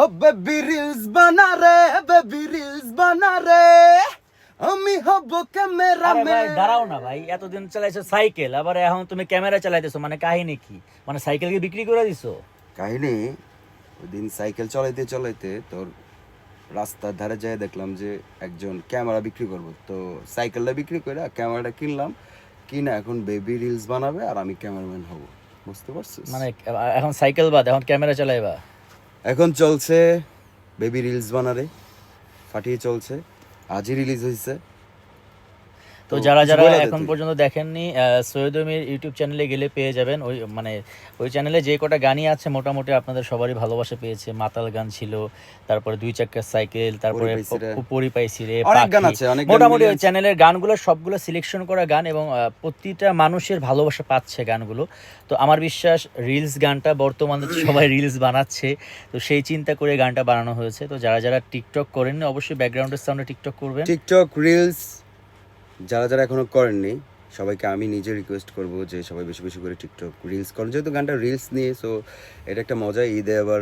ও baby reels বানা রে, baby reels বানা রে, আমি হব আরে ভাই ক্যামেরাম্যান। দাঁড়াও না ভাই, এতদিন চালাইছো সাইকেল, আবার এখন তুমি ক্যামেরা চালাইতেছো, মানে কাহিনী কি? মানে সাইকেলকে বিক্রি করে দিছো? কাহিনী, ওই দিন সাইকেল চালাইতে চালাইতে তোর রাস্তার ধারে যেয়ে দেখলাম যে একজন ক্যামেরা বিক্রি করবো, তো সাইকেলটা বিক্রি করে ক্যামেরাটা কিনলাম। কিনা এখন বেবি রিলস বানাবে আর আমি ক্যামেরাম্যান হব, বুঝতে পারছিস? মানে এখন সাইকেল বাদ এখন ক্যামেরা চালাইবা? এখন চলছে বেবি রিলস বানারে, ফাটিয়ে চলছে, আজই রিলিজ হয়েছে। তো যারা কিছু যারা বলে দে এখন তুই। পর্যন্ত দেখেননি, সৈয়দ আমির ইউটিউব চ্যানেলে গেলে পেয়ে যাবেন। ওই মানে ওই চ্যানেলে যে কটা গানই আছে মোটামুটি আপনাদের সবারই ভালোবাসা পেয়েছে। মাতাল গান ছিল, তারপরে দুই চাকার সাইকেল, তারপরে পরি পাইছি রে, পরি পাইছি রে, অনেক গান পাখি। আছে, অনেক গান মোটামুটি ওই মিলিয়ন্স। চ্যানেলের গানগুলো সবগুলো সিলেকশন করা গান, এবং প্রতিটা মানুষের ভালোবাসা পাচ্ছে গানগুলো। তো আমার বিশ্বাস রিলস গানটা বর্তমানে তো সবাই রিলস বানাচ্ছে, তো সেই চিন্তা করে গানটা বানানো হয়েছে। তো যারা যারা টিকটক করেননি অবশ্যই ব্যাকগ্রাউন্ডের সাউন্ডে টিকটক করবেন। টিকটক রিলস যারা যারা এখনো করেননি, সবাইকে আমি নিজে রিকোয়েস্ট করব যে সবাই বেশি বেশি করে টিকটক রিলস করেন, যেহেতু গানটা রিলস নিয়ে। সো এটা একটা মজা। ঈদে আবার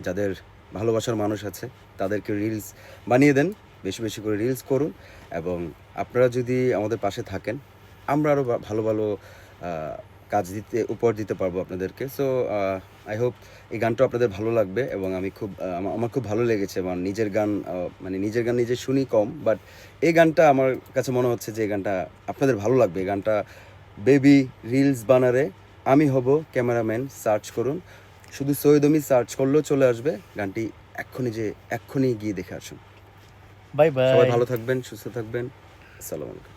যাদের ভালোবাসার মানুষ আছে তাদেরকে রিলস বানিয়ে দেন, বেশি বেশি করে রিলস করুন। এবং আপনারা যদি আমাদের পাশে থাকেন, আমরা আরও ভালো ভালো কাজ দিতে, উপহার দিতে পারবো আপনাদেরকে। সো আই হোপ এই গানটা আপনাদের ভালো লাগবে। এবং আমি খুব আমার খুব ভালো লেগেছে। আমার নিজের গান, মানে নিজের গান নিজে শুনি কম, বাট এই গানটা আমার কাছে মনে হচ্ছে যে এই গানটা আপনাদের ভালো লাগবে। এই গানটা বেবি রিলস বানারে, আমি হব ক্যামেরাম্যান, সার্চ করুন। শুধু সৈয়দ আমির সার্চ করলেও চলে আসবে গানটি। এক্ষুনি গিয়ে দেখে আসুন। বাই সবাই বাই। ভালো থাকবেন, সুস্থ থাকবেন। আসসালামু আলাইকুম।